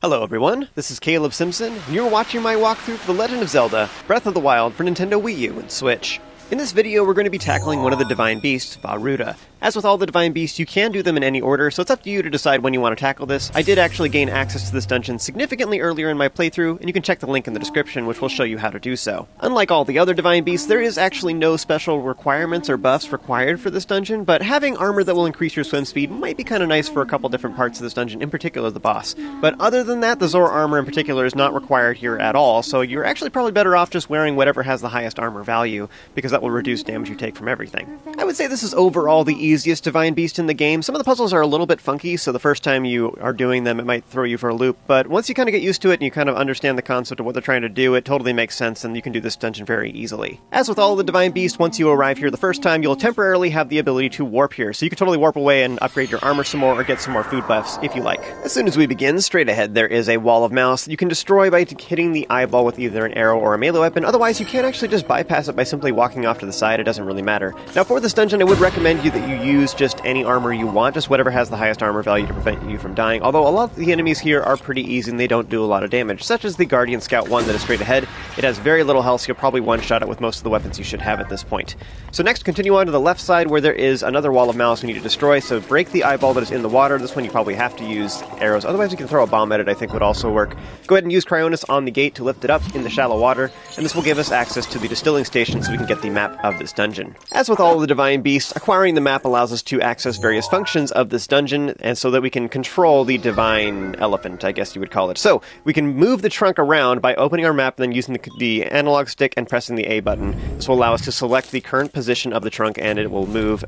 Hello everyone, this is Caleb Simpson, and you're watching my walkthrough for The Legend of Zelda, Breath of the Wild for Nintendo Wii U and Switch. In this video, we're going to be tackling one of the Divine Beasts, Vah Ruta. As with all the Divine Beasts, you can do them in any order, so it's up to you to decide when you want to tackle this. I did actually gain access to this dungeon significantly earlier in my playthrough, and you can check the link in the description, which will show you how to do so. Unlike all the other Divine Beasts, there is actually no special requirements or buffs required for this dungeon, but having armor that will increase your swim speed might be kind of nice for a couple different parts of this dungeon, in particular the boss. But other than that, the Zora armor in particular is not required here at all, so you're actually probably better off just wearing whatever has the highest armor value, because that will reduce damage you take from everything. I would say this is overall the easiest Divine Beast in the game. Some of the puzzles are a little bit funky, so the first time you are doing them it might throw you for a loop, but once you kind of get used to it and you kind of understand the concept of what they're trying to do, it totally makes sense and you can do this dungeon very easily. As with all of the Divine Beasts, once you arrive here the first time, you'll temporarily have the ability to warp here, so you can totally warp away and upgrade your armor some more or get some more food buffs if you like. As soon as we begin, straight ahead there is a wall of mouse that you can destroy by hitting the eyeball with either an arrow or a melee weapon. Otherwise, you can actually just bypass it by simply walking off to the side. It doesn't really matter. Now for this dungeon, I would recommend you that you use just any armor you want, just whatever has the highest armor value to prevent you from dying, although a lot of the enemies here are pretty easy and they don't do a lot of damage, such as the Guardian Scout one that is straight ahead. It has very little health, so you'll probably one-shot it with most of the weapons you should have at this point. So next, continue on to the left side where there is another wall of mouse we need to destroy, so break the eyeball that is in the water. This one you probably have to use arrows, otherwise you can throw a bomb at it, I think would also work. Go ahead and use Cryonis on the gate to lift it up in the shallow water, and this will give us access to the distilling station so we can get the map of this dungeon. As with all of the Divine Beasts, acquiring the map allows us to access various functions of this dungeon, and so that we can control the Divine Elephant, I guess you would call it. So, we can move the trunk around by opening our map and then using the analog stick and pressing the A button. This will allow us to select the current position of the trunk and it will move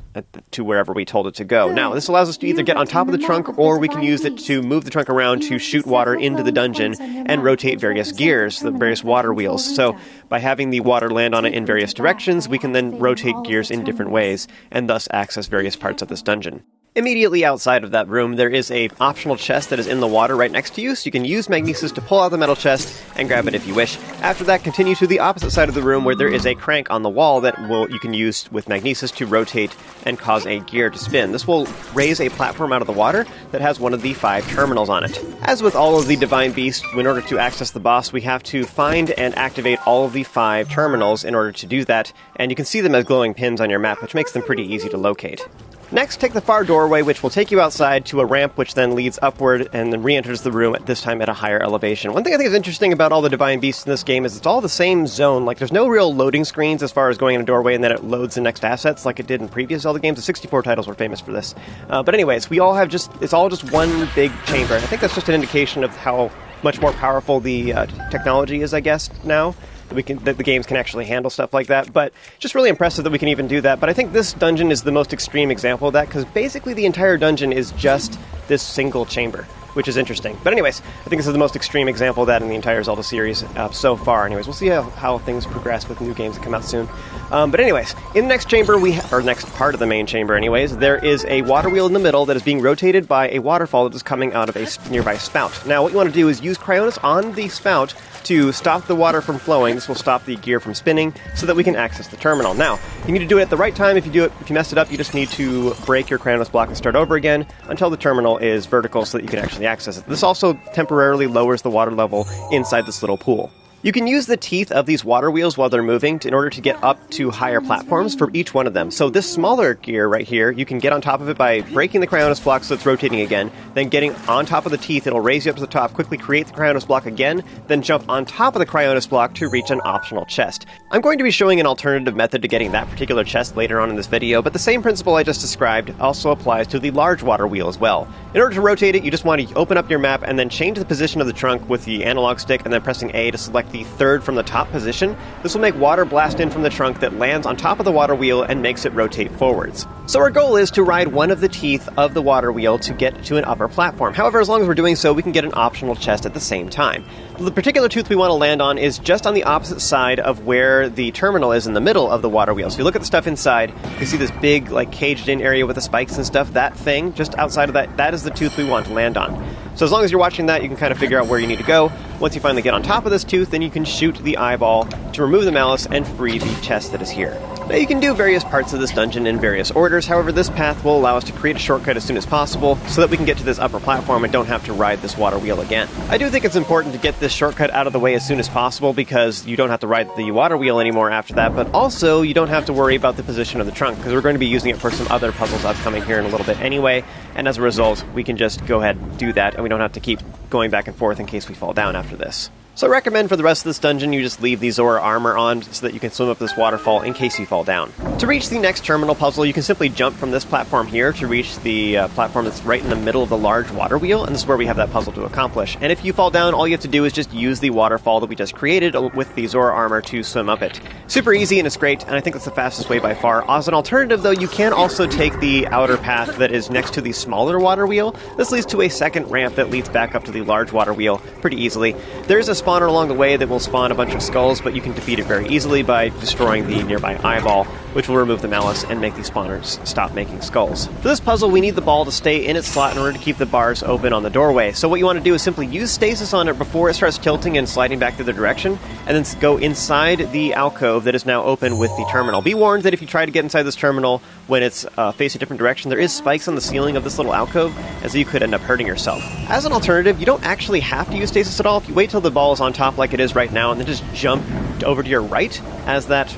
to wherever we told it to go. Now, this allows us to either get on top of the trunk or we can use it to move the trunk around to shoot water into the dungeon and rotate various gears, the various water wheels. So, by having the water land on it in various directions, we can then rotate gears in different ways and thus access various parts of this dungeon. Immediately outside of that room, there is an optional chest that is in the water right next to you, so you can use Magnesis to pull out the metal chest and grab it if you wish. After that, continue to the opposite side of the room where there is a crank on the wall that you can use with Magnesis to rotate and cause a gear to spin. This will raise a platform out of the water that has one of the 5 terminals on it. As with all of the Divine Beasts, in order to access the boss, we have to find and activate all of the 5 terminals in order to do that, and you can see them as glowing pins on your map, which makes them pretty easy to locate. Next, take the far doorway, which will take you outside to a ramp which then leads upward and then re-enters the room, at this time at a higher elevation. One thing I think is interesting about all the Divine Beasts in this game is it's all the same zone. Like, there's no real loading screens as far as going in a doorway and then it loads the next assets like it did in previous Zelda games. The 64 titles were famous for this. But anyways, it's all just one big chamber. I think that's just an indication of how much more powerful the technology is, I guess, now. That the games can actually handle stuff like that, but just really impressive that we can even do that. But I think this dungeon is the most extreme example of that, because basically the entire dungeon is just this single chamber, which is interesting. But anyways, I think this is the most extreme example of that in the entire Zelda series so far. Anyways, we'll see how things progress with new games that come out soon. But anyways, in the next chamber, or next part of the main chamber anyways, there is a water wheel in the middle that is being rotated by a waterfall that is coming out of a nearby spout. Now, what you want to do is use Cryonis on the spout to stop the water from flowing. This will stop the gear from spinning so that we can access the terminal. Now, you need to do it at the right time. If you mess it up, you just need to break your Cryonis block and start over again until the terminal is vertical so that you can actually access it. This also temporarily lowers the water level inside this little pool. You can use the teeth of these water wheels while they're moving in order to get up to higher platforms for each one of them. So this smaller gear right here, you can get on top of it by breaking the Cryonis block so it's rotating again, then getting on top of the teeth, it'll raise you up to the top, quickly create the Cryonis block again, then jump on top of the Cryonis block to reach an optional chest. I'm going to be showing an alternative method to getting that particular chest later on in this video, but the same principle I just described also applies to the large water wheel as well. In order to rotate it, you just want to open up your map and then change the position of the trunk with the analog stick and then pressing A to select the third from the top position. This will make water blast in from the trunk that lands on top of the water wheel and makes it rotate forwards. So our goal is to ride one of the teeth of the water wheel to get to an upper platform. However, as long as we're doing so, we can get an optional chest at the same time. The particular tooth we want to land on is just on the opposite side of where the terminal is in the middle of the water wheel. So if you look at the stuff inside, you see this big, like, caged-in area with the spikes and stuff. That thing, just outside of that is the tooth we want to land on. So as long as you're watching that, you can kind of figure out where you need to go. Once you finally get on top of this tooth, then you can shoot the eyeball to remove the malice and free the chest that is here. Now you can do various parts of this dungeon in various orders, however this path will allow us to create a shortcut as soon as possible so that we can get to this upper platform and don't have to ride this water wheel again. I do think it's important to get this shortcut out of the way as soon as possible because you don't have to ride the water wheel anymore after that, but also you don't have to worry about the position of the trunk because we're going to be using it for some other puzzles upcoming here in a little bit anyway, and as a result we can just go ahead and do that and we don't have to keep going back and forth in case we fall down after this. So I recommend for the rest of this dungeon you just leave the Zora armor on so that you can swim up this waterfall in case you fall down. To reach the next terminal puzzle, you can simply jump from this platform here to reach the platform that's right in the middle of the large water wheel, and this is where we have that puzzle to accomplish. And if you fall down, all you have to do is just use the waterfall that we just created with the Zora armor to swim up it. Super easy and it's great, and I think it's the fastest way by far. As an alternative though, you can also take the outer path that is next to the smaller water wheel. This leads to a second ramp that leads back up to the large water wheel pretty easily. There is a spawner along the way that will spawn a bunch of skulls, but you can defeat it very easily by destroying the nearby eyeball, which will remove the malice and make these spawners stop making skulls. For this puzzle, we need the ball to stay in its slot in order to keep the bars open on the doorway. So what you want to do is simply use stasis on it before it starts tilting and sliding back the other direction, and then go inside the alcove that is now open with the terminal. Be warned that if you try to get inside this terminal when it's facing a different direction, there is spikes on the ceiling of this little alcove, and so you could end up hurting yourself. As an alternative, you don't actually have to use stasis at all. If you wait till the ball is on top like it is right now, and then just jump over to your right as that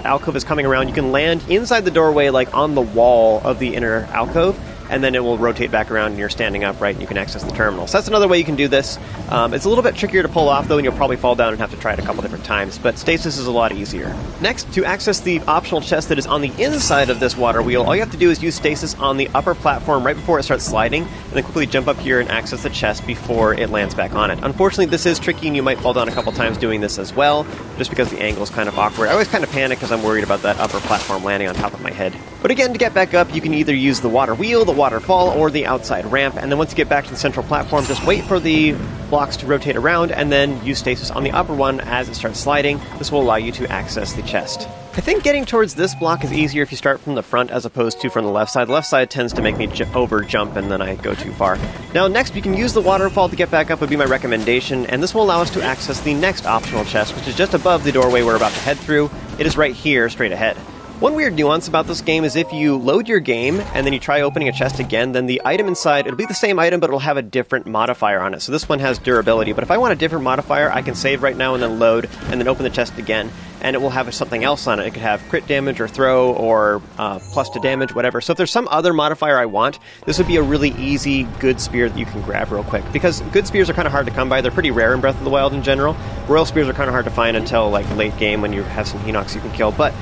alcove is coming around, you can land inside the doorway, like on the wall of the inner alcove, and then it will rotate back around and you're standing upright and you can access the terminal. So that's another way you can do this. It's a little bit trickier to pull off though, and you'll probably fall down and have to try it a couple different times, but stasis is a lot easier. Next, to access the optional chest that is on the inside of this water wheel, all you have to do is use stasis on the upper platform right before it starts sliding, and then quickly jump up here and access the chest before it lands back on it. Unfortunately, this is tricky and you might fall down a couple times doing this as well, just because the angle is kind of awkward. I always kind of panic because I'm worried about that upper platform landing on top of my head. But again, to get back up, you can either use the water wheel, the waterfall, or the outside ramp, and then once you get back to the central platform, just wait for the blocks to rotate around, and then use stasis on the upper one as it starts sliding. This will allow you to access the chest. I think getting towards this block is easier if you start from the front as opposed to from the left side. The left side tends to make me over jump and then I go too far. Now next, you can use the waterfall to get back up would be my recommendation, and this will allow us to access the next optional chest, which is just above the doorway we're about to head through. It is right here, straight ahead. One weird nuance about this game is if you load your game and then you try opening a chest again, then the item inside, it'll be the same item, but it'll have a different modifier on it. So this one has durability, but if I want a different modifier, I can save right now and then load and then open the chest again, and it will have something else on it. It could have crit damage or throw or plus to damage, whatever. So if there's some other modifier I want, this would be a really easy, good spear that you can grab real quick. Because good spears are kind of hard to come by. They're pretty rare in Breath of the Wild in general. Royal spears are kind of hard to find until like late game when you have some Hinox you can kill. But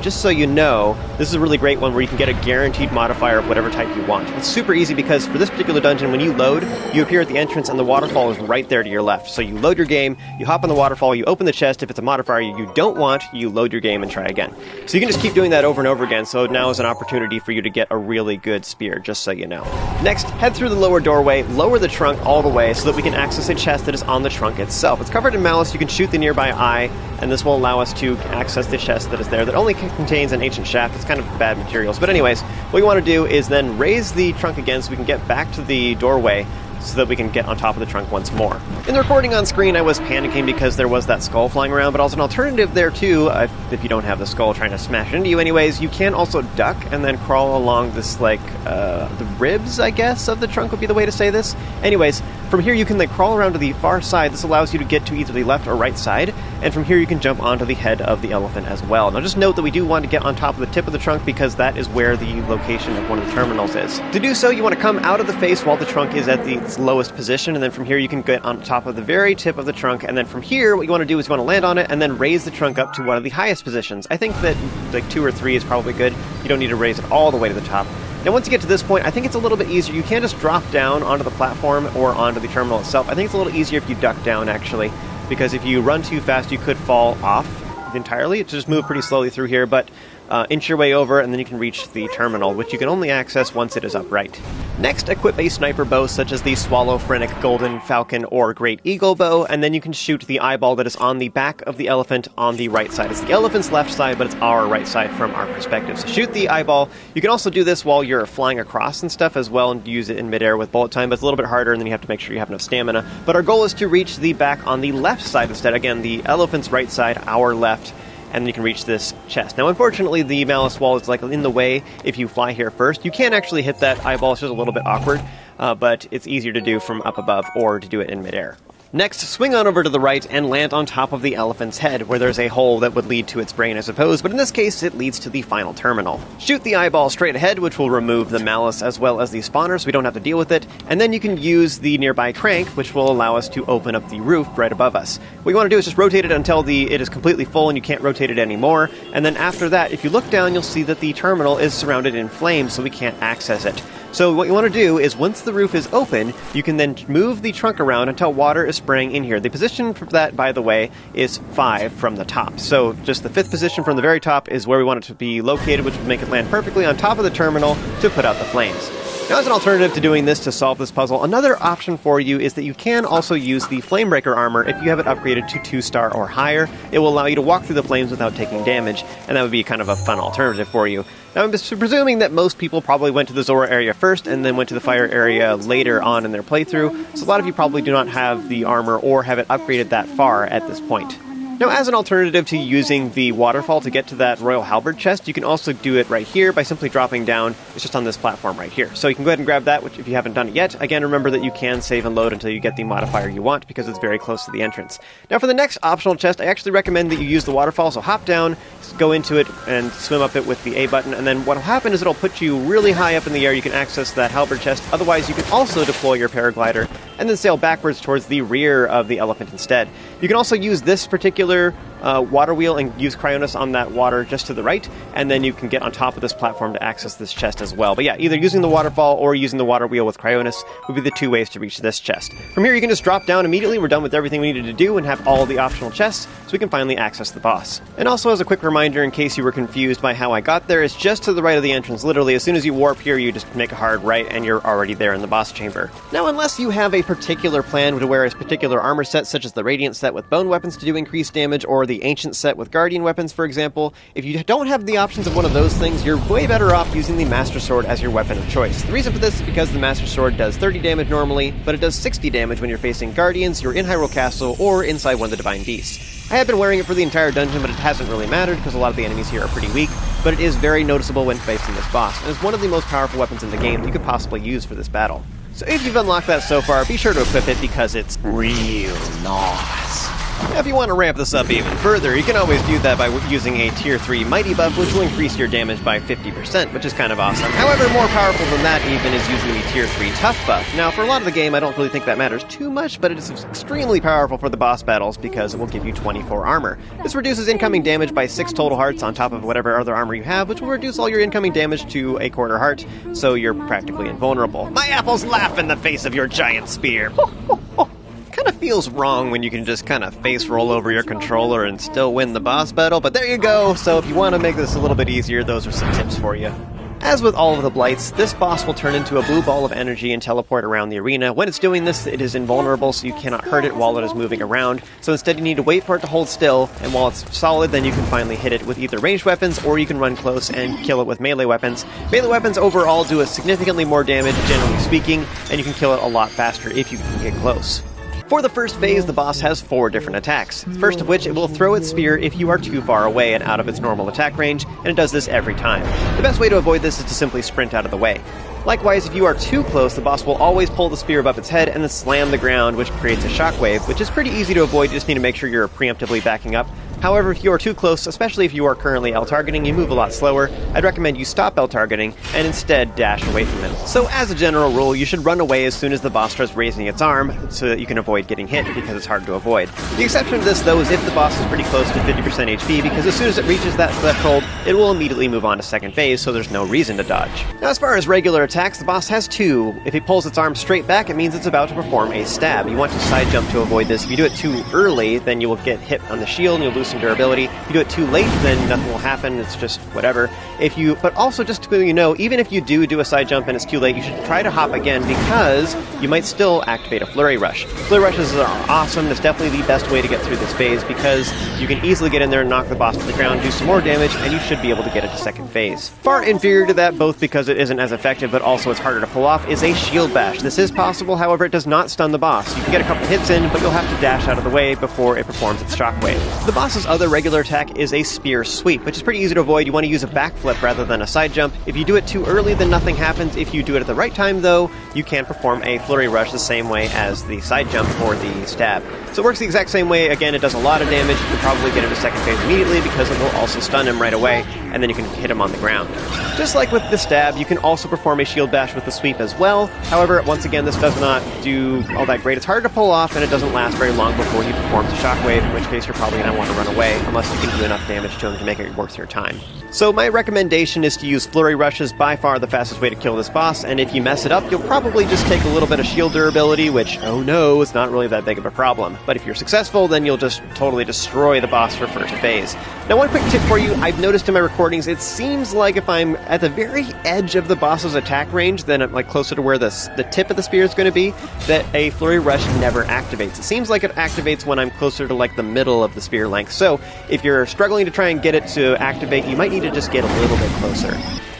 just so you know, this is a really great one where you can get a guaranteed modifier of whatever type you want. It's super easy because for this particular dungeon, when you load, you appear at the entrance and the waterfall is right there to your left. So you load your game, you hop on the waterfall, you open the chest. If it's a modifier you don't want, you load your game and try again. So you can just keep doing that over and over again, so now is an opportunity for you to get a really good spear, just so you know. Next, head through the lower doorway, lower the trunk all the way so that we can access a chest that is on the trunk itself. It's covered in malice, you can shoot the nearby eye, and this will allow us to access the chest that is there that only contains an ancient shaft. It's kind of bad materials, but anyways, what you want to do is then raise the trunk again so we can get back to the doorway so that we can get on top of the trunk once more. In the recording on screen, I was panicking because there was that skull flying around, but also an alternative there too, if you don't have the skull trying to smash into you anyways, you can also duck and then crawl along this, like, the ribs, I guess, of the trunk would be the way to say this. Anyways, from here you can like crawl around to the far side. This allows you to get to either the left or right side, and from here you can jump onto the head of the elephant as well. Now just note that we do want to get on top of the tip of the trunk because that is where the location of one of the terminals is. To do so, you want to come out of the face while the trunk is at its lowest position, and then from here you can get on top of the very tip of the trunk, and then from here what you want to do is you want to land on it and then raise the trunk up to one of the highest positions. I think that like 2 or 3 is probably good. You don't need to raise it all the way to the top. Now once you get to this point, I think it's a little bit easier. You can just drop down onto the platform or onto the terminal itself. I think it's a little easier if you duck down, actually, because if you run too fast, you could fall off entirely. Just move pretty slowly through here, but inch your way over, and then you can reach the terminal, which you can only access once it is upright. Next, equip a sniper bow such as the Swallow, Phrenic, Golden, Falcon, or Great Eagle bow, and then you can shoot the eyeball that is on the back of the elephant on the right side. It's the elephant's left side, but it's our right side from our perspective. So shoot the eyeball. You can also do this while you're flying across and stuff as well, and use it in midair with bullet time, but it's a little bit harder, and then you have to make sure you have enough stamina. But our goal is to reach the back on the left side instead. Again, the elephant's right side, our left. and then you can reach this chest. Now, unfortunately, the malice wall is like in the way if you fly here first. You can actually hit that eyeball, it's just a little bit awkward, but it's easier to do from up above or to do it in midair. Next, swing on over to the right and land on top of the elephant's head, where there's a hole that would lead to its brain, I suppose, but in this case, it leads to the final terminal. Shoot the eyeball straight ahead, which will remove the malice as well as the spawner, so we don't have to deal with it, and then you can use the nearby crank, which will allow us to open up the roof right above us. What you want to do is just rotate it until it is completely full and you can't rotate it anymore, and then after that, if you look down, you'll see that the terminal is surrounded in flames, so we can't access it. So what you want to do is, once the roof is open, you can then move the trunk around until water is spraying in here. The position for that, by the way, is 5 from the top. So just the 5th position from the very top is where we want it to be located, which would make it land perfectly on top of the terminal to put out the flames. Now, as an alternative to doing this to solve this puzzle, another option for you is that you can also use the Flamebreaker armor if you have it upgraded to 2-star or higher. It will allow you to walk through the flames without taking damage, and that would be kind of a fun alternative for you. Now, I'm just presuming that most people probably went to the Zora area first and then went to the fire area later on in their playthrough, so a lot of you probably do not have the armor or have it upgraded that far at this point. Now, as an alternative to using the waterfall to get to that Royal Halberd chest, you can also do it right here by simply dropping down. It's just on this platform right here. So you can go ahead and grab that, which if you haven't done it yet. Again, remember that you can save and load until you get the modifier you want, because it's very close to the entrance. Now, for the next optional chest, I actually recommend that you use the waterfall. So hop down, go into it, and swim up it with the A button. And then what will happen is it'll put you really high up in the air. You can access that Halberd chest. Otherwise, you can also deploy your paraglider and then sail backwards towards the rear of the elephant instead. You can also use this particular water wheel and use Cryonis on that water just to the right, and then you can get on top of this platform to access this chest as well. But yeah, either using the waterfall or using the water wheel with Cryonis would be the 2 ways to reach this chest. From here, you can just drop down immediately. We're done with everything we needed to do and have all the optional chests, so we can finally access the boss. And also, as a quick reminder, in case you were confused by how I got there, it's just to the right of the entrance. Literally, as soon as you warp here, you just make a hard right, and you're already there in the boss chamber. Now, unless you have a particular plan to wear a particular armor set, such as the Radiant set with bone weapons to do increased damage, or the Ancient set with Guardian weapons, for example, if you don't have the options of one of those things, you're way better off using the Master Sword as your weapon of choice. The reason for this is because the Master Sword does 30 damage normally, but it does 60 damage when you're facing Guardians, you're in Hyrule Castle, or inside one of the Divine Beasts. I have been wearing it for the entire dungeon, but it hasn't really mattered because a lot of the enemies here are pretty weak, but it is very noticeable when facing this boss, and is one of the most powerful weapons in the game that you could possibly use for this battle. So if you've unlocked that so far, be sure to equip it because it's real nice. Now, if you want to ramp this up even further, you can always do that by using a Tier 3 Mighty buff, which will increase your damage by 50%, which is kind of awesome. However, more powerful than that even is using the Tier 3 Tough buff. Now, for a lot of the game, I don't really think that matters too much, but it is extremely powerful for the boss battles because it will give you 24 armor. This reduces incoming damage by 6 total hearts on top of whatever other armor you have, which will reduce all your incoming damage to a quarter heart, so you're practically invulnerable. My apples laugh in the face of your giant spear! Kind of feels wrong when you can just kind of face roll over your controller and still win the boss battle, but there you go. So if you want to make this a little bit easier, those are some tips for you. As with all of the blights, this boss will turn into a blue ball of energy and teleport around the arena. When it's doing this, it is invulnerable, so you cannot hurt it while it is moving around. So instead you need to wait for it to hold still, and while it's solid, then you can finally hit it with either ranged weapons, or you can run close and kill it with melee weapons. Melee weapons overall do a significantly more damage, generally speaking, and you can kill it a lot faster if you can get close. For the first phase, the boss has 4 different attacks. First of which, it will throw its spear if you are too far away and out of its normal attack range, and it does this every time. The best way to avoid this is to simply sprint out of the way. Likewise, if you are too close, the boss will always pull the spear above its head and then slam the ground, which creates a shockwave, which is pretty easy to avoid. You just need to make sure you're preemptively backing up. However, if you are too close, especially if you are currently L-targeting, you move a lot slower. I'd recommend you stop L-targeting and instead dash away from him. So as a general rule, you should run away as soon as the boss starts raising its arm so that you can avoid getting hit because it's hard to avoid. The exception to this, though, is if the boss is pretty close to 50% HP, because as soon as it reaches that threshold, it will immediately move on to second phase, so there's no reason to dodge. Now, as far as regular attacks, the boss has 2. If it pulls its arm straight back, it means it's about to perform a stab. You want to side jump to avoid this. If you do it too early, then you will get hit on the shield and you'll lose some durability. If you do it too late, then nothing will happen. It's just whatever. But also, just so you know, even if you do a side jump and it's too late, you should try to hop again because you might still activate a Flurry Rush. Flurry Rushes are awesome. It's definitely the best way to get through this phase because you can easily get in there and knock the boss to the ground, do some more damage, and you should be able to get it to second phase. Far inferior to that, both because it isn't as effective, but also it's harder to pull off, is a Shield Bash. This is possible, however, it does not stun the boss. You can get a couple hits in, but you'll have to dash out of the way before it performs its shockwave. The boss's boss's other regular attack is a spear sweep, which is pretty easy to avoid. You want to use a backflip rather than a side jump. If you do it too early, then nothing happens. If you do it at the right time, though, you can perform a flurry rush the same way as the side jump or the stab. So it works the exact same way. Again, it does a lot of damage. You can probably get into second phase immediately because it will also stun him right away, and then you can hit him on the ground. Just like with the stab, you can also perform a shield bash with the sweep as well. However, once again, this does not do all that great. It's hard to pull off, and it doesn't last very long before he performs a shockwave, in which case you're probably going to want to run away, unless you can do enough damage to him to make it worth your time. So my recommendation is to use flurry rushes, by far the fastest way to kill this boss, and if you mess it up, you'll probably just take a little bit of shield durability, which, oh no, is not really that big of a problem. But if you're successful, then you'll just totally destroy the boss for first phase. Now, one quick tip for you, I've noticed in my recordings, it seems like if I'm at the very edge of the boss's attack range, then I'm like closer to where the tip of the spear is going to be, that a flurry rush never activates. It seems like it activates when I'm closer to like the middle of the spear length. So if you're struggling to try and get it to activate, you might need to just get a little bit closer.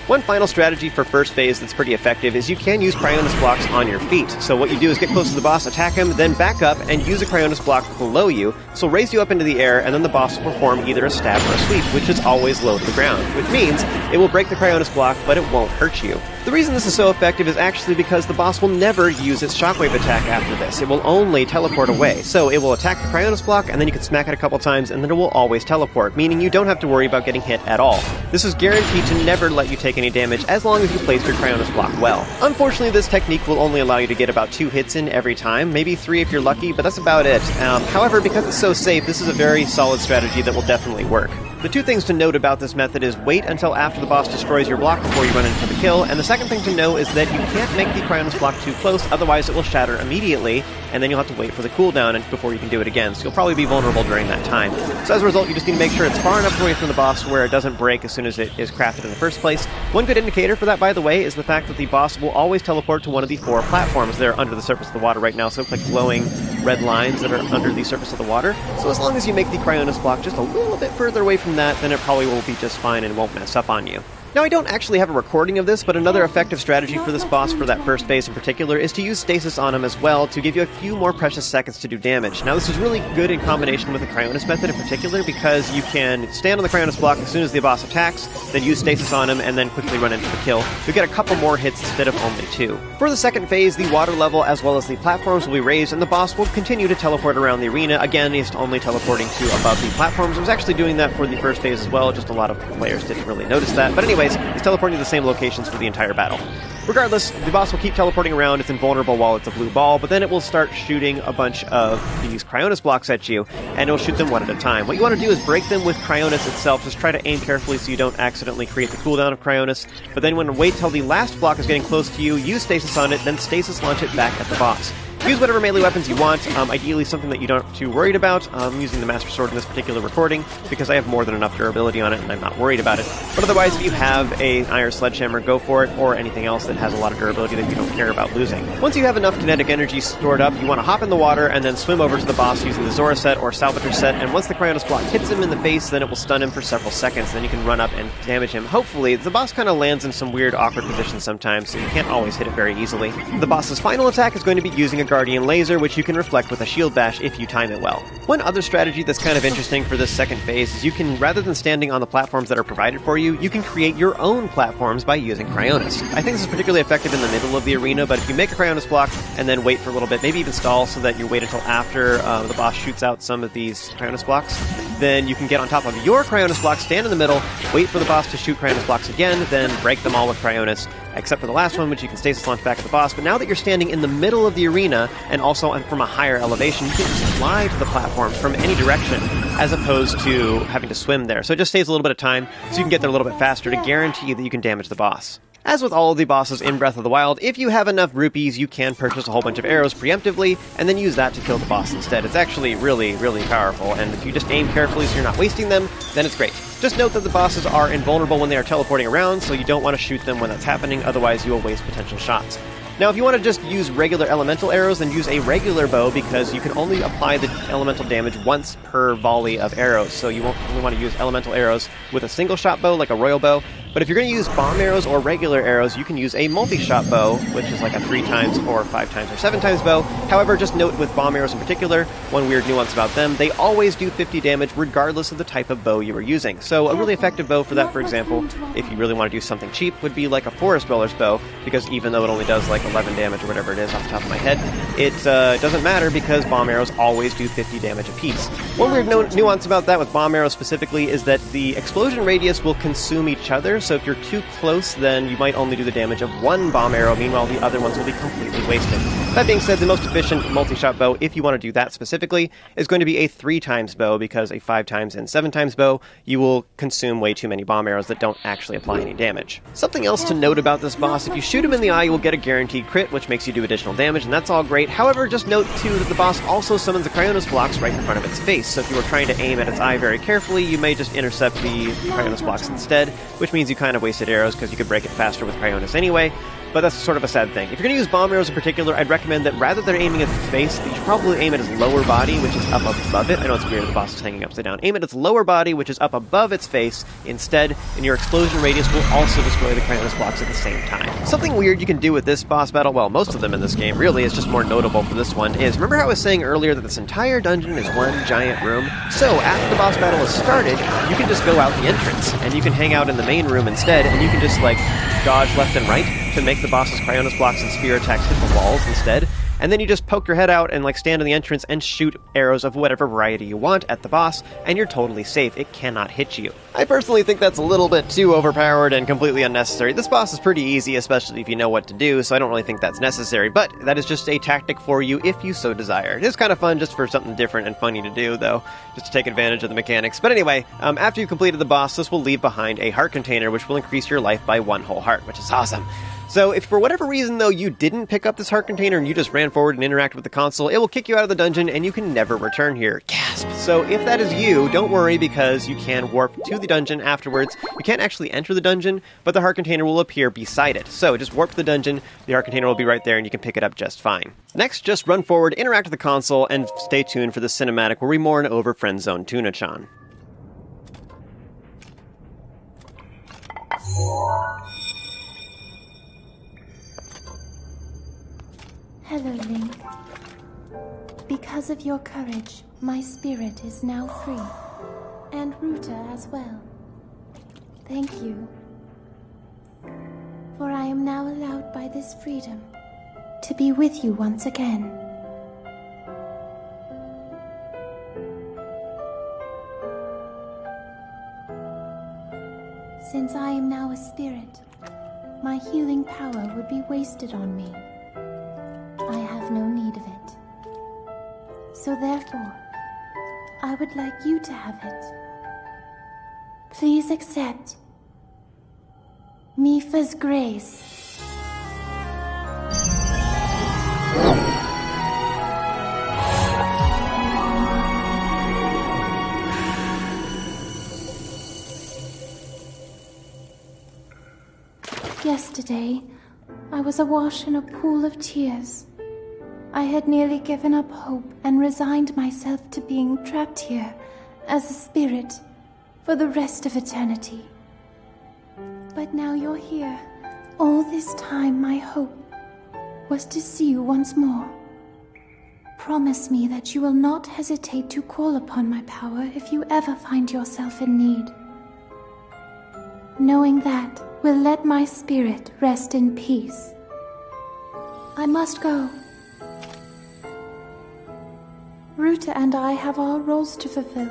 One final strategy for first phase that's pretty effective is you can use Cryonis blocks on your feet. So what you do is get close to the boss, attack him, then back up and use a Cryonis block below you. So raise you up into the air, and then the boss will perform either a stab or a sweep, which is always low to the ground, which means it will break the Cryonis block, but it won't hurt you. The reason this is so effective is actually because the boss will never use its shockwave attack after this. It will only teleport away. So it will attack the Cryonis block, and then you can smack it a couple times, and then it will always teleport, meaning you don't have to worry about getting hit at all. This is guaranteed to never let you take any damage as long as you place your Cryonis block well. Unfortunately, this technique will only allow you to get about 2 hits in every time, maybe 3 if you're lucky, but that's about it. However, because it's so safe, this is a very solid strategy that will definitely work. The two things to note about this method is wait until after the boss destroys your block before you run into the kill, and the second thing to know is that you can't make the Cryonis block too close, otherwise it will shatter immediately, and then you'll have to wait for the cooldown before you can do it again, so you'll probably be vulnerable during that time. So as a result, you just need to make sure it's far enough away from the boss where it doesn't break as soon as it is crafted in the first place. One good indicator for that, by the way, is the fact that the boss will always teleport to one of the 4 platforms that are under the surface of the water right now, so it's like glowing red lines that are under the surface of the water. So as long as you make the Cryonis block just a little bit further away from that, then it probably will be just fine and won't mess up on you. Now, I don't actually have a recording of this, but another effective strategy for this boss for that first phase in particular is to use stasis on him as well to give you a few more precious seconds to do damage. Now, this is really good in combination with the Cryonis method in particular because you can stand on the Cryonis block as soon as the boss attacks, then use stasis on him, and then quickly run into the kill. You'll get a couple more hits instead of only 2. For the second phase, the water level as well as the platforms will be raised, and the boss will continue to teleport around the arena. Again, he's only teleporting to above the platforms. I was actually doing that for the first phase as well, just a lot of players didn't really notice that. But anyways, he's teleporting to the same locations for the entire battle. Regardless, the boss will keep teleporting around. It's invulnerable while it's a blue ball, but then it will start shooting a bunch of these Cryonis blocks at you, and it'll shoot them one at a time. What you want to do is break them with Cryonis itself. Just try to aim carefully so you don't accidentally create the cooldown of Cryonis, but then when wait till the last block is getting close to you, use stasis on it, then stasis launch it back at the boss. Use whatever melee weapons you want, ideally something that you don't have too worried about. I'm using the Master Sword in this particular recording because I have more than enough durability on it and I'm not worried about it. But otherwise, if you have an Iron Sledgehammer, go for it, or anything else that has a lot of durability that you don't care about losing. Once you have enough kinetic energy stored up, you want to hop in the water and then swim over to the boss using the Zora set or Salvator set, and once the Cryonis block hits him in the face, then it will stun him for several seconds, then you can run up and damage him. Hopefully, the boss kind of lands in some weird, awkward positions sometimes, so you can't always hit it very easily. The boss's final attack is going to be using a Guardian Laser, which you can reflect with a shield bash if you time it well. One other strategy that's kind of interesting for this second phase is you can, rather than standing on the platforms that are provided for you, you can create your own platforms by using Cryonis. I think this is particularly effective in the middle of the arena, but if you make a Cryonis block and then wait for a little bit, maybe even stall so that you wait until after the boss shoots out some of these Cryonis blocks, then you can get on top of your Cryonis block, stand in the middle, wait for the boss to shoot Cryonis blocks again, then break them all with Cryonis, except for the last one, which you can stasis launch back at the boss. But now that you're standing in the middle of the arena, and also from a higher elevation, you can just fly to the platforms from any direction, as opposed to having to swim there. So it just saves a little bit of time, so you can get there a little bit faster to guarantee that you can damage the boss. As with all of the bosses in Breath of the Wild, if you have enough rupees, you can purchase a whole bunch of arrows preemptively, and then use that to kill the boss instead. It's actually really, really powerful, and if you just aim carefully so you're not wasting them, then it's great. Just note that the bosses are invulnerable when they are teleporting around, so you don't want to shoot them when that's happening, otherwise you will waste potential shots. Now, if you want to just use regular elemental arrows, then use a regular bow, because you can only apply the elemental damage once per volley of arrows, so you won't really want to use elemental arrows with a single shot bow, like a royal bow. But if you're going to use bomb arrows or regular arrows, you can use a multi-shot bow, which is like a 3 times or 5 times or 7 times bow. However, just note with bomb arrows in particular, one weird nuance about them, they always do 50 damage regardless of the type of bow you are using. So a really effective bow for that, for example, if you really want to do something cheap, would be like a Forest Dweller's bow, because even though it only does like 11 damage or whatever it is off the top of my head, it doesn't matter because bomb arrows always do 50 damage apiece. One weird nuance about that with bomb arrows specifically is that the explosion radius will consume each other, so if you're too close, then you might only do the damage of one bomb arrow, meanwhile the other ones will be completely wasted. That being said, the most efficient multi-shot bow, if you want to do that specifically, is going to be a 3 times bow, because a 5 times and 7 times bow, you will consume way too many bomb arrows that don't actually apply any damage. Something else to note about this boss, if you shoot him in the eye, you will get a guaranteed crit, which makes you do additional damage, and that's all great. However, just note too that the boss also summons the Cryonis blocks right in front of its face, so if you were trying to aim at its eye very carefully, you may just intercept the Cryonis blocks instead, which means you kind of wasted arrows because you could break it faster with Cryonis anyway. But that's sort of a sad thing. If you're going to use bomb arrows in particular, I'd recommend that rather than aiming at its face, that you should probably aim at its lower body, which is up above it. I know it's weird, the boss is hanging upside down. Aim at its lower body, which is up above its face, instead, and your explosion radius will also destroy the Cryonis blocks at the same time. Something weird you can do with this boss battle, well, most of them in this game, really, is just more notable for this one, is remember how I was saying earlier that this entire dungeon is one giant room? So, after the boss battle is started, you can just go out the entrance, and you can hang out in the main room instead, and you can just, like, dodge left and right to make the boss's Cryonis blocks and spear attacks hit the walls instead. And then you just poke your head out and like stand in the entrance and shoot arrows of whatever variety you want at the boss, and you're totally safe. It cannot hit you. I personally think that's a little bit too overpowered and completely unnecessary. This boss is pretty easy, especially if you know what to do, so I don't really think that's necessary, but that is just a tactic for you if you so desire. It is kind of fun just for something different and funny to do, though, just to take advantage of the mechanics. But anyway, after you've completed the boss, this will leave behind a heart container, which will increase your life by 1 whole heart, which is awesome. So if for whatever reason, though, you didn't pick up this heart container and you just ran forward and interacted with the console, it will kick you out of the dungeon and you can never return here. Gasp! So if that is you, don't worry, because you can warp to the dungeon afterwards. You can't actually enter the dungeon, but the heart container will appear beside it. So just warp to the dungeon, the heart container will be right there and you can pick it up just fine. Next, just run forward, interact with the console, and stay tuned for the cinematic where we mourn over Friendzone Tuna-chan. Hello, Link. Because of your courage, my spirit is now free. And Ruta as well. Thank you. For I am now allowed by this freedom to be with you once again. Since I am now a spirit, my healing power would be wasted on me. I have no need of it. So therefore, I would like you to have it. Please accept Mipha's grace. Yesterday, I was awash in a pool of tears. I had nearly given up hope and resigned myself to being trapped here as a spirit for the rest of eternity. But now you're here. All this time my hope was to see you once more. Promise me that you will not hesitate to call upon my power if you ever find yourself in need. Knowing that will let my spirit rest in peace. I must go. Ruta and I have our roles to fulfill.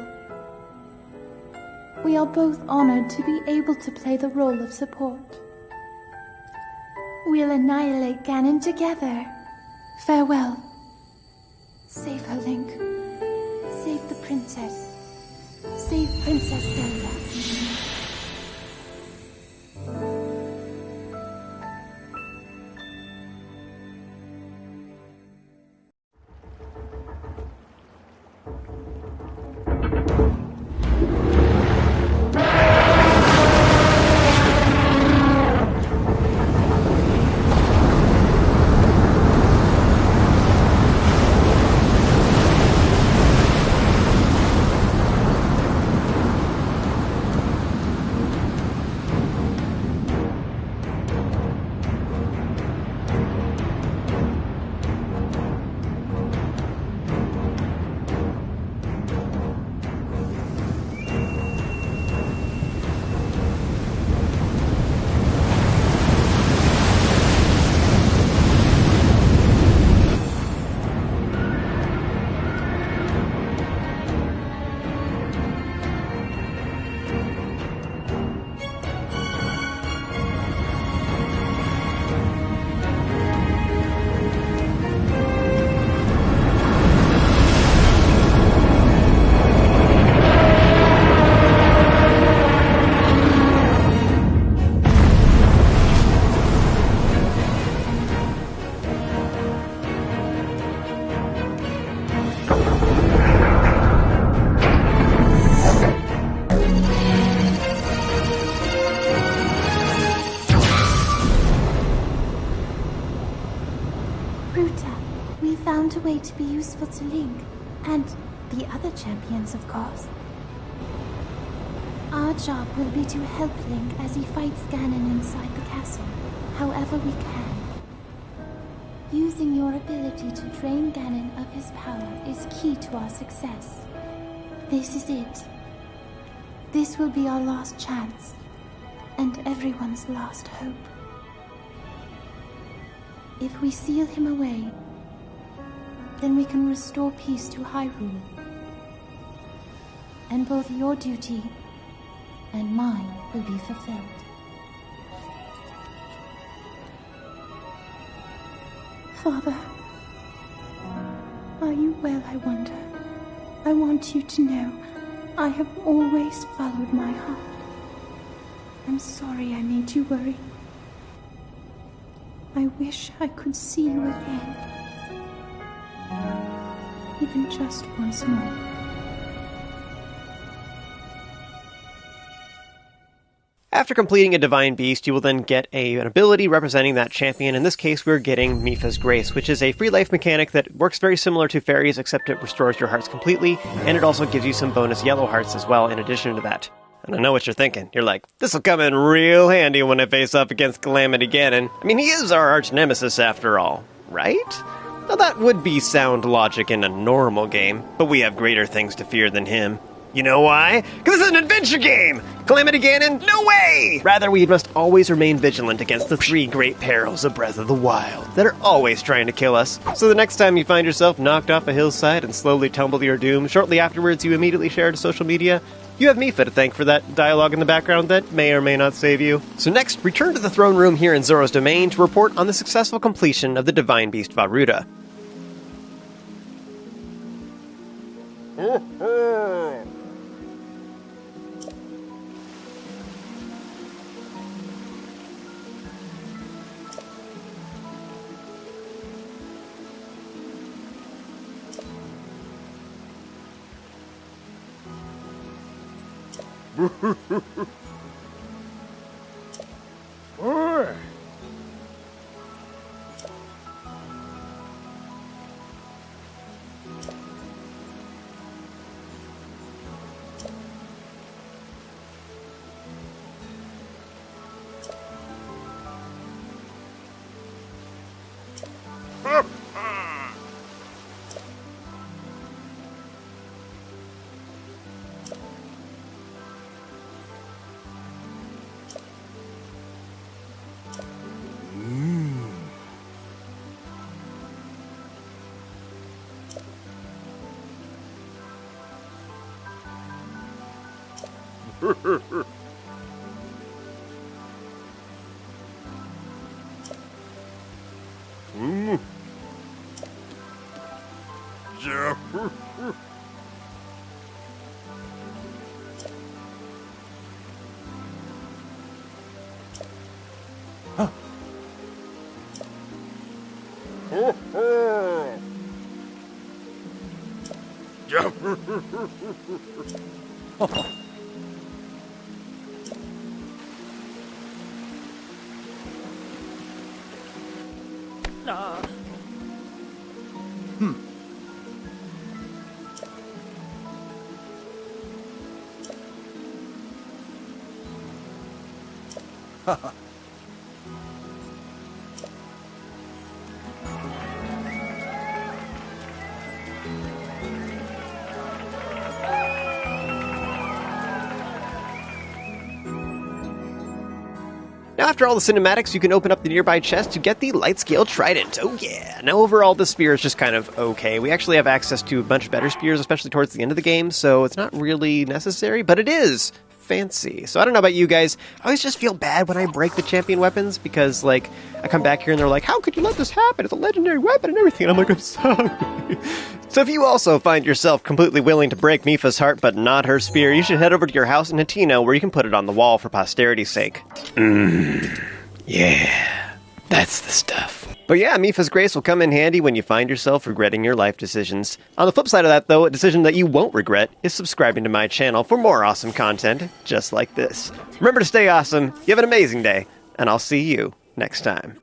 We are both honored to be able to play the role of support. We'll annihilate Ganon together. Farewell. Save her, Link. Save the princess. Save Princess Zelda. way to be useful to Link, and the other champions, of course. Our job will be to help Link as he fights Ganon inside the castle, however we can. Using your ability to drain Ganon of his power is key to our success. This is it. This will be our last chance, and everyone's last hope. If we seal him away, then we can restore peace to Hyrule. And both your duty and mine will be fulfilled. Father, are you well, I wonder? I want you to know I have always followed my heart. I'm sorry I made you worry. I wish I could see you again. Even just once more. After completing a Divine Beast, you will then get an ability representing that champion. In this case, we're getting Mipha's Grace, which is a free life mechanic that works very similar to Fairies, except it restores your hearts completely, and it also gives you some bonus yellow hearts as well in addition to that. And I know what you're thinking. You're like, this'll come in real handy when I face up against Calamity Ganon. I mean, he is our arch nemesis after all, right? Now that would be sound logic in a normal game, but we have greater things to fear than him. You know why? Because this is an adventure game! Calamity Ganon? No way! Rather, we must always remain vigilant against the 3 great perils of Breath of the Wild that are always trying to kill us. So the next time you find yourself knocked off a hillside and slowly tumble to your doom, shortly afterwards you immediately share to social media, you have Mipha to thank for that dialogue in the background that may or may not save you. So next, return to the throne room here in Zoro's domain to report on the successful completion of the Divine Beast Vah Ruta. Now, after all the cinematics, you can open up the nearby chest to get the Lightscale Trident. Oh yeah! Now, overall, this spear is just kind of okay. We actually have access to a bunch better spears, especially towards the end of the game, so it's not really necessary, but it is fancy. So I don't know about you guys, I always just feel bad when I break the champion weapons, because, like, I come back here and they're like, how could you let this happen? It's a legendary weapon and everything. And I'm like, I'm sorry. So if you also find yourself completely willing to break Mipha's heart but not her spear, you should head over to your house in Hateno where you can put it on the wall for posterity's sake. Yeah, that's the stuff. But yeah, Mipha's Grace will come in handy when you find yourself regretting your life decisions. On the flip side of that, though, a decision that you won't regret is subscribing to my channel for more awesome content just like this. Remember to stay awesome, you have an amazing day, and I'll see you next time.